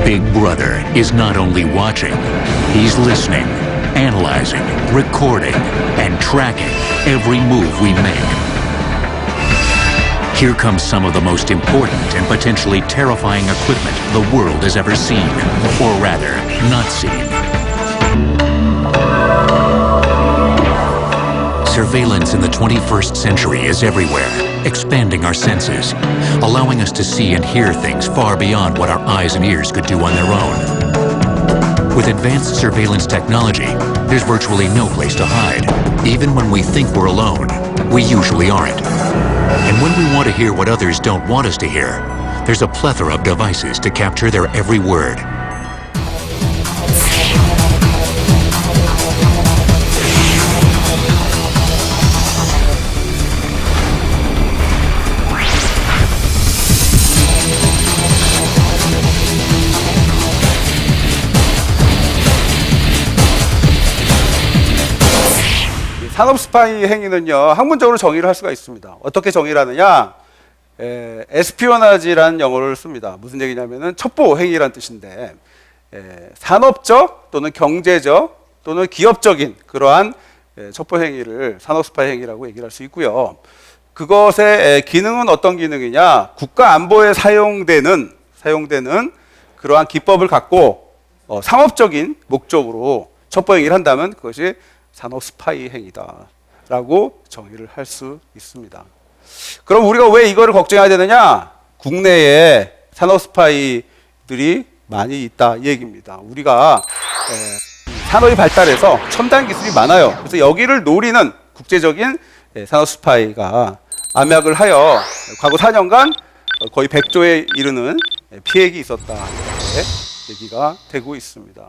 Big Brother is not only watching, he's listening, analyzing, recording, and tracking every move we make. Here comes some of the most important and potentially terrifying equipment the world has ever seen, or rather, not seen. Surveillance in the 21st century is everywhere, expanding our senses, allowing us to see and hear things far beyond what our eyes and ears could do on their own. With advanced surveillance technology, there's virtually no place to hide. Even when we think we're alone, we usually aren't. And when we want to hear what others don't want us to hear, there's a plethora of devices to capture their every word. 산업 스파이 행위는요, 학문적으로 정의를 할 수가 있습니다. 어떻게 정의를 하느냐? 에스피오나지라는 영어를 씁니다. 무슨 얘기냐면은 첩보 행위란 뜻인데, 산업적 또는 경제적 또는 기업적인 그러한 첩보 행위를 산업 스파이 행위라고 얘기를 할 수 있고요. 그것의 기능은 어떤 기능이냐? 국가 안보에 사용되는 그러한 기법을 갖고 상업적인 목적으로 첩보 행위를 한다면 그것이 산업 스파이 행위다라고 정의를 할 수 있습니다. 그럼 우리가 왜 이거를 걱정해야 되느냐? 국내에 산업 스파이들이 많이 있다 이 얘기입니다. 우리가 산업이 발달해서 첨단 기술이 많아요. 그래서 여기를 노리는 국제적인 산업 스파이가 암약을 하여 과거 4년간 거의 100조에 이르는 피해액이 있었다 이렇게 얘기가 되고 있습니다.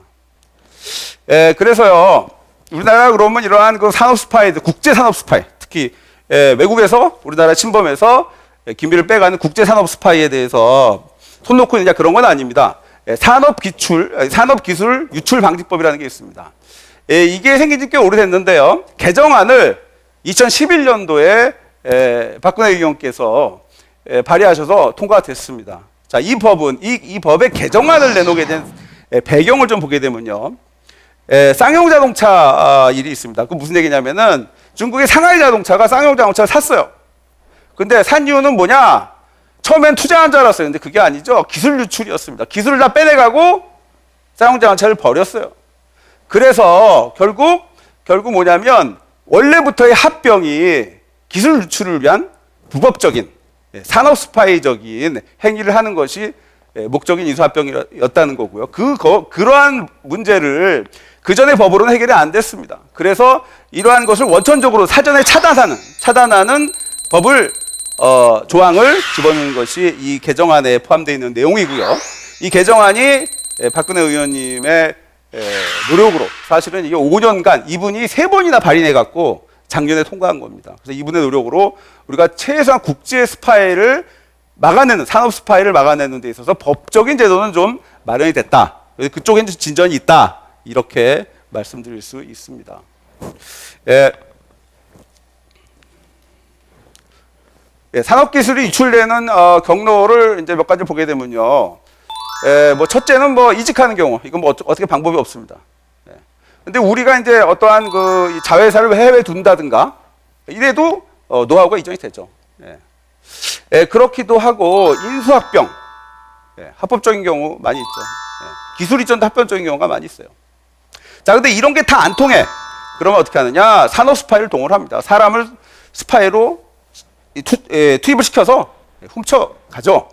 그래서요. 우리나라가 그러면 이러한 그 산업 스파이들, 국제 산업 스파이, 특히 외국에서 우리나라 침범해서 기밀을 빼가는 국제 산업 스파이에 대해서 손 놓고 있느냐 그런 건 아닙니다. 산업 기술 유출 방지법이라는 게 있습니다. 이게 생긴 지 꽤 오래됐는데요. 개정안을 2011년도에 박근혜 의원께서 발의하셔서 통과가 됐습니다. 자, 이 법은 이 법의 개정안을 내놓게 된 배경을 좀 보게 되면요. 쌍용 자동차 일이 있습니다. 그 무슨 얘기냐면은 중국의 상하이 자동차가 쌍용 자동차를 샀어요. 근데 산 이유는 뭐냐? 처음엔 투자한 줄 알았어요. 근데 그게 아니죠. 기술 유출이었습니다. 기술을 다 빼내가고 쌍용 자동차를 버렸어요. 그래서 결국 뭐냐면 원래부터의 합병이 기술 유출을 위한 불법적인 산업 스파이적인 행위를 하는 것이 목적인 인수합병이었다는 거고요. 그러한 문제를 그 전에 법으로는 해결이 안 됐습니다. 그래서 이러한 것을 원천적으로 사전에 차단하는 법을 조항을 집어넣는 것이 이 개정안에 포함되어 있는 내용이고요. 이 개정안이 박근혜 의원님의 노력으로 사실은 이게 5년간 이분이 3번이나 발의해 갖고 작년에 통과한 겁니다. 그래서 이분의 노력으로 우리가 최소한 국제 스파이를 막아내는 산업 스파이를 막아내는 데 있어서 법적인 제도는 좀 마련이 됐다. 그쪽엔 진전이 있다. 이렇게 말씀드릴 수 있습니다. 산업기술이 유출되는 경로를 이제 몇 가지 보게 되면요. 뭐 첫째는 뭐 이직하는 경우, 이건 뭐 어떻게 방법이 없습니다. 근데 우리가 이제 어떠한 그 자회사를 해외에 둔다든가 이래도 노하우가 이전이 되죠. 그렇기도 하고 인수합병, 합법적인 경우 많이 있죠. 기술 이전도 합법적인 경우가 많이 있어요. 자, 근데 이런 게 다 안 통해. 그러면 어떻게 하느냐? 산업 스파이를 동원을 합니다. 사람을 스파이로 투입을 시켜서 훔쳐가죠.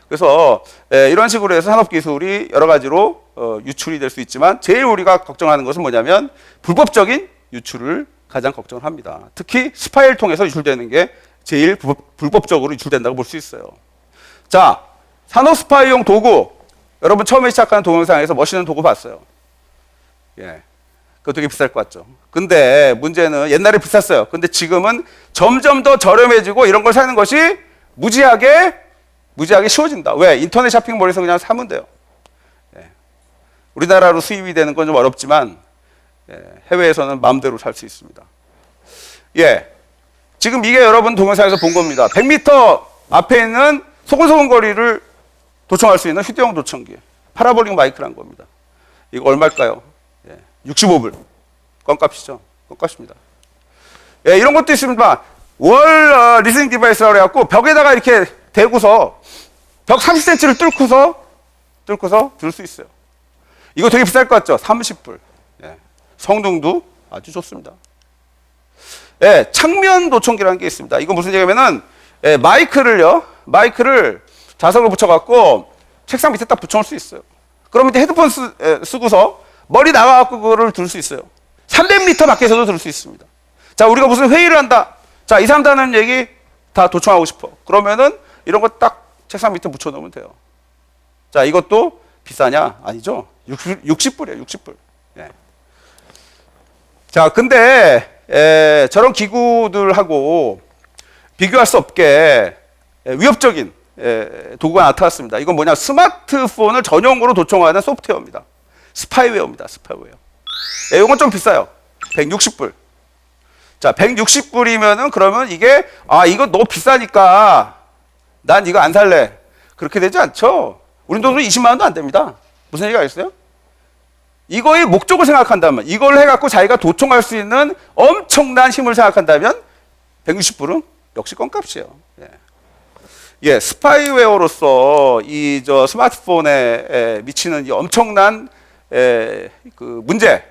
그래서 이런 식으로 해서 산업 기술이 여러 가지로 유출이 될 수 있지만 제일 우리가 걱정하는 것은 뭐냐면 불법적인 유출을 가장 걱정을 합니다. 특히 스파이를 통해서 유출되는 게 제일 불법적으로 유출된다고 볼 수 있어요. 자, 산업 스파이용 도구. 여러분 처음에 시작하는 동영상에서 멋있는 도구 봤어요. 그거 되게 비쌀 것 같죠. 근데 문제는 옛날에 비쌌어요. 근데 지금은 점점 더 저렴해지고 이런 걸 사는 것이 무지하게 쉬워진다. 왜? 인터넷 쇼핑몰에서 그냥 사면 돼요. 우리나라로 수입이 되는 건 좀 어렵지만 해외에서는 마음대로 살 수 있습니다. 지금 이게 여러분 동영상에서 본 겁니다. 100m 앞에 있는 소근소근 거리를 도청할 수 있는 휴대용 도청기. 파라볼릭 마이크란 겁니다. 이거 얼마일까요? 65불. 껌값이죠. 껌값입니다. 예, 이런 것도 있습니다. 월 리스닝 디바이스라고 해갖고 벽에다가 이렇게 대고서 벽 30cm를 뚫고서 들 수 있어요. 이거 되게 비쌀 것 같죠? 30불. 예, 성능도 아주 좋습니다. 예, 창면 도청기라는 게 있습니다. 이거 무슨 얘기냐면은 예, 마이크를 자석으로 붙여갖고 책상 밑에 딱 붙여놓을 수 있어요. 그러면 이제 헤드폰 쓰고서 머리 나가갖고 그거를 들 수 있어요. 300m 밖에서도 들 수 있습니다. 자, 우리가 무슨 회의를 한다. 자, 이 사람들 하는 얘기 다 도청하고 싶어. 그러면은 이런 거 딱 책상 밑에 붙여놓으면 돼요. 자, 이것도 비싸냐? 아니죠. 60불이에요, 60불. 예. 자, 근데 저런 기구들하고 비교할 수 없게 위협적인 도구가 나타났습니다. 이건 뭐냐? 스마트폰을 전용으로 도청하는 소프트웨어입니다. 스파이웨어입니다. 스파이웨어. 예, 이건 좀 비싸요. 160불. 자, 160불이면은 그러면 이게 이거 너무 비싸니까 난 이거 안 살래. 그렇게 되지 않죠. 우리 돈으로 20만 원도 안 됩니다. 무슨 얘기가 있어요? 이거의 목적을 생각한다면, 이걸 해갖고 자기가 도청할 수 있는 엄청난 힘을 생각한다면 160불은 역시 껌값이에요. 예, 스파이웨어로서 저 스마트폰에 미치는 이 엄청난 그 문제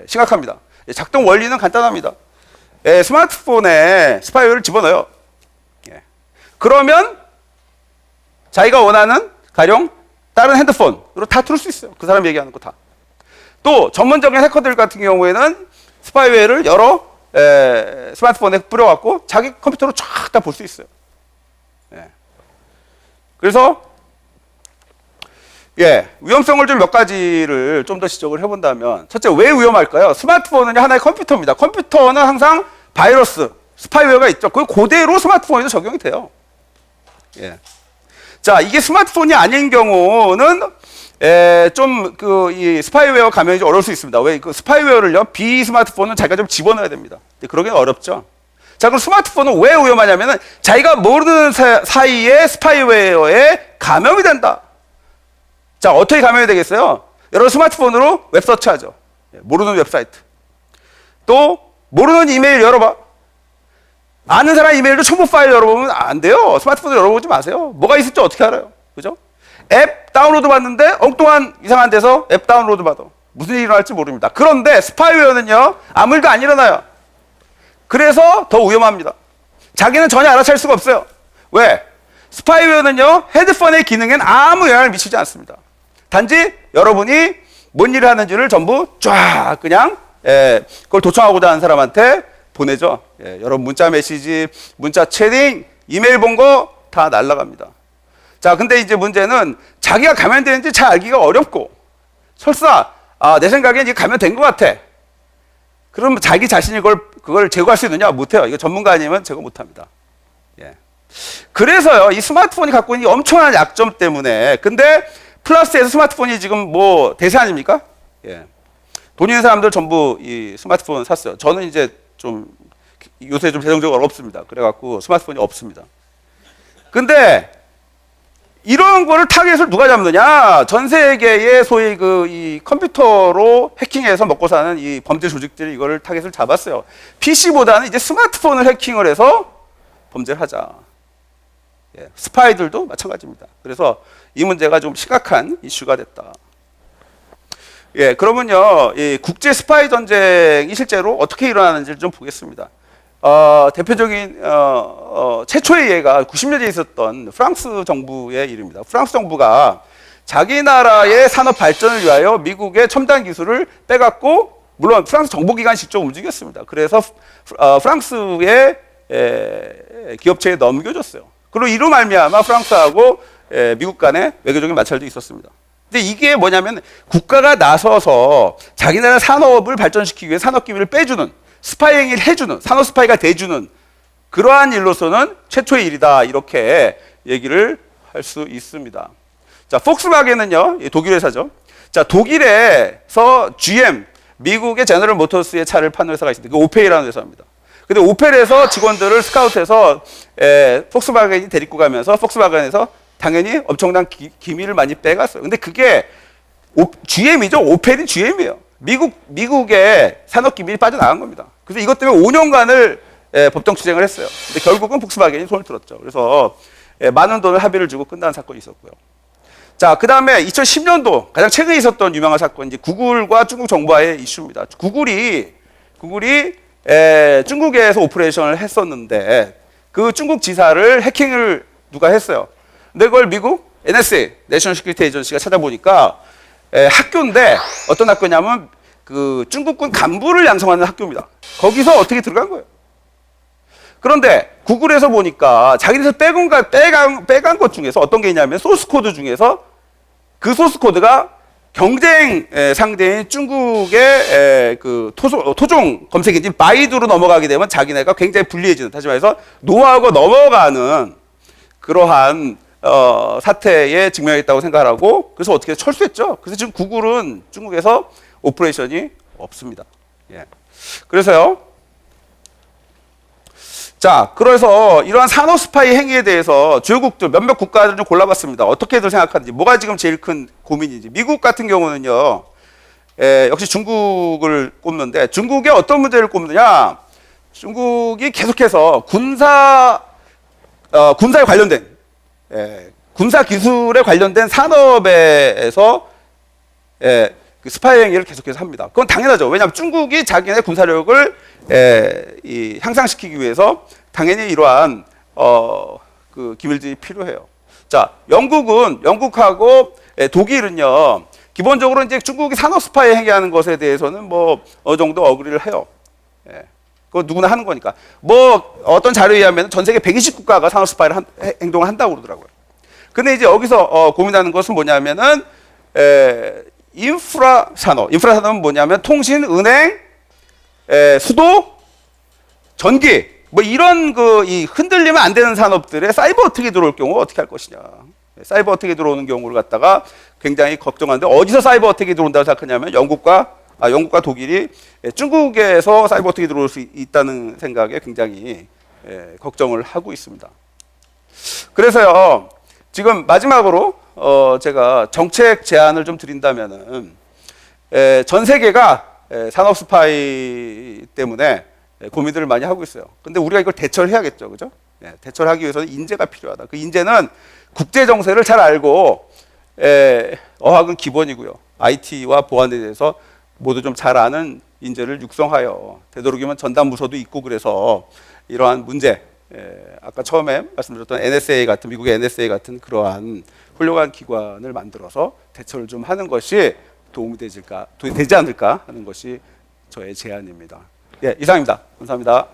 심각합니다. 작동 원리는 간단합니다. 스마트폰에 스파이웨어를 집어넣어요. 그러면 자기가 원하는 가령 다른 핸드폰으로 다 틀을 수 있어요. 그 사람 얘기하는 거 다. 또 전문적인 해커들 같은 경우에는 스파이웨어를 여러 스마트폰에 뿌려갖고 자기 컴퓨터로 쫙 다 볼 수 있어요. 그래서 위험성을 좀 몇 가지를 좀 더 지적을 해본다면, 첫째, 왜 위험할까요? 스마트폰은 하나의 컴퓨터입니다. 컴퓨터는 항상 바이러스, 스파이웨어가 있죠. 그거 그대로 스마트폰에도 적용이 돼요. 자, 이게 스마트폰이 아닌 경우는 좀 이 스파이웨어 감염이 좀 어려울 수 있습니다. 왜? 그 스파이웨어를요, 비스마트폰은 자기가 좀 집어넣어야 됩니다. 근데 그러기는 어렵죠. 자, 그럼 스마트폰은 왜 위험하냐면은 자기가 모르는 사이에 스파이웨어에 감염이 된다. 자, 어떻게 감염이 되겠어요? 여러분 스마트폰으로 웹서치 하죠. 모르는 웹사이트. 또 모르는 이메일 열어봐. 아는 사람 이메일도 첨부 파일 열어보면 안 돼요. 스마트폰으로 열어보지 마세요. 뭐가 있을지 어떻게 알아요? 그죠? 앱 다운로드 받는데 엉뚱한 이상한 데서 앱 다운로드 받아. 무슨 일이 일어날지 모릅니다. 그런데 스파이웨어는요, 아무 일도 안 일어나요. 그래서 더 위험합니다. 자기는 전혀 알아챌 수가 없어요. 왜? 스파이웨어는요, 헤드폰의 기능엔 아무 영향을 미치지 않습니다. 단지 여러분이 뭔 일을 하는지를 전부 쫙 그냥 그걸 도청하고자 하는 사람한테 보내죠. 여러분 문자 메시지, 문자 채팅, 이메일 본 거 다 날아갑니다. 자, 근데 이제 문제는 자기가 감염되는지 잘 알기가 어렵고, 설사 내 생각엔 이게 감염된 것 같아. 그럼 자기 자신이 그걸 제거할 수 있느냐? 못해요. 이거 전문가 아니면 제거 못합니다. 그래서요, 이 스마트폰이 갖고 있는 이 엄청난 약점 때문에, 근데 플러스에서 스마트폰이 지금 뭐 대세 아닙니까? 돈 있는 사람들 전부 이 스마트폰 샀어요. 저는 이제 좀 요새 좀 재정적으로 어렵습니다. 그래갖고 스마트폰이 없습니다. 근데 이런 거를 타겟을 누가 잡느냐? 전 세계의 소위 이 컴퓨터로 해킹해서 먹고 사는 이 범죄 조직들이 이거를 타겟을 잡았어요. PC보다는 이제 스마트폰을 해킹을 해서 범죄를 하자. 스파이들도 마찬가지입니다. 그래서 이 문제가 좀 심각한 이슈가 됐다. 그러면요, 이 국제 스파이 전쟁이 실제로 어떻게 일어나는지를 좀 보겠습니다. 대표적인 최초의 예가 90년대에 있었던 프랑스 정부의 일입니다. 프랑스 정부가 자기 나라의 산업 발전을 위하여 미국의 첨단 기술을 빼갖고, 물론 프랑스 정보기관이 직접 움직였습니다. 그래서 프랑스의 기업체에 넘겨줬어요. 그리고 이로 말미암아 프랑스하고 미국 간의 외교적인 마찰도 있었습니다. 근데 이게 뭐냐면 국가가 나서서 자기 나라 산업을 발전시키기 위해 산업 기밀을 빼주는, 스파이 행위를 해주는, 산업 스파이가 돼주는 그러한 일로서는 최초의 일이다, 이렇게 얘기를 할 수 있습니다. 자, 폭스바겐은요, 독일 회사죠. 자, 독일에서 GM, 미국의 제너럴 모터스의 차를 파는 회사가 있습니다. 그 오페이라는 회사입니다. 근데 오펠에서 직원들을 스카우트해서 폭스바겐이 데리고 가면서 폭스바겐에서 당연히 엄청난 기밀을 많이 빼갔어요. 근데 그게 GM이죠. 오펠인 GM이에요. 미국의 산업 기밀이 빠져나간 겁니다. 그래서 이것 때문에 5년간을 법정 투쟁을 했어요. 근데 결국은 폭스바겐이 손을 들었죠. 그래서 많은 돈을 합의를 주고 끝난 사건이 있었고요. 자, 그 다음에 2010년도 가장 최근에 있었던 유명한 사건, 이제 구글과 중국 정부와의 이슈입니다. 구글이 중국에서 오퍼레이션을 했었는데 그 중국 지사를 해킹을 누가 했어요. 근데 그걸 미국 NSA, 내셔널 시큐리티 에이전시가 찾아보니까 학교인데 어떤 학교냐면 그 중국군 간부를 양성하는 학교입니다. 거기서 어떻게 들어간 거예요. 그런데 구글에서 보니까 자기네에서 빼간 것 중에서 어떤 게 있냐면 소스 코드 중에서 그 소스 코드가 경쟁 상대인 중국의 그 토종 검색 엔진 바이두로 넘어가게 되면 자기네가 굉장히 불리해지는, 다시 말해서 노하우가 넘어가는 그러한 사태에 직면했다고 생각하고, 그래서 어떻게 철수했죠. 그래서 지금 구글은 중국에서 오퍼레이션이 없습니다. 예. 그래서요. 자, 그래서 이러한 산업 스파이 행위에 대해서 주요국들 몇몇 국가들을 좀 골라봤습니다. 어떻게들 생각하는지, 뭐가 지금 제일 큰 고민인지. 미국 같은 경우는요, 역시 중국을 꼽는데, 중국의 어떤 문제를 꼽느냐? 중국이 계속해서 군사에 관련된, 군사 기술에 관련된 산업에서 그 스파이 행위를 계속해서 합니다. 그건 당연하죠. 왜냐하면 중국이 자기네 군사력을 향상시키기 위해서 당연히 이러한 그 기밀들이 필요해요. 자, 영국하고 독일은요, 기본적으로 이제 중국이 산업 스파이 행위하는 것에 대해서는 뭐 어느 정도 어그리를 해요. 그거 누구나 하는 거니까. 뭐 어떤 자료에 의하면 전 세계 120국가가 산업 스파이를 행동을 한다고 그러더라고요. 근데 이제 여기서 고민하는 것은 뭐냐면은 인프라 산업은 뭐냐면 통신, 은행, 수도, 전기, 뭐 이런 이 흔들리면 안 되는 산업들에 사이버 어택이 들어올 경우 어떻게 할 것이냐. 사이버 어택이 들어오는 경우를 갖다가 굉장히 걱정하는데, 어디서 사이버 어택이 들어온다고 생각하냐면 영국과 독일이 중국에서 사이버 어택이 들어올 수 있다는 생각에 굉장히 걱정을 하고 있습니다. 그래서요, 지금 마지막으로 제가 정책 제안을 좀 드린다면은, 전 세계가 산업 스파이 때문에 고민들을 많이 하고 있어요. 근데 우리가 이걸 대처를 해야겠죠, 그죠? 대처를 하기 위해서는 인재가 필요하다. 그 인재는 국제 정세를 잘 알고, 어학은 기본이고요. IT와 보안에 대해서 모두 좀 잘 아는 인재를 육성하여, 되도록이면 전담 부서도 있고, 그래서 이러한 문제, 아까 처음에 말씀드렸던 NSA 같은, 미국의 NSA 같은 그러한 훌륭한 기관을 만들어서 대처를 좀 하는 것이 도움이 되지 않을까 하는 것이 저의 제안입니다. 예, 이상입니다. 감사합니다.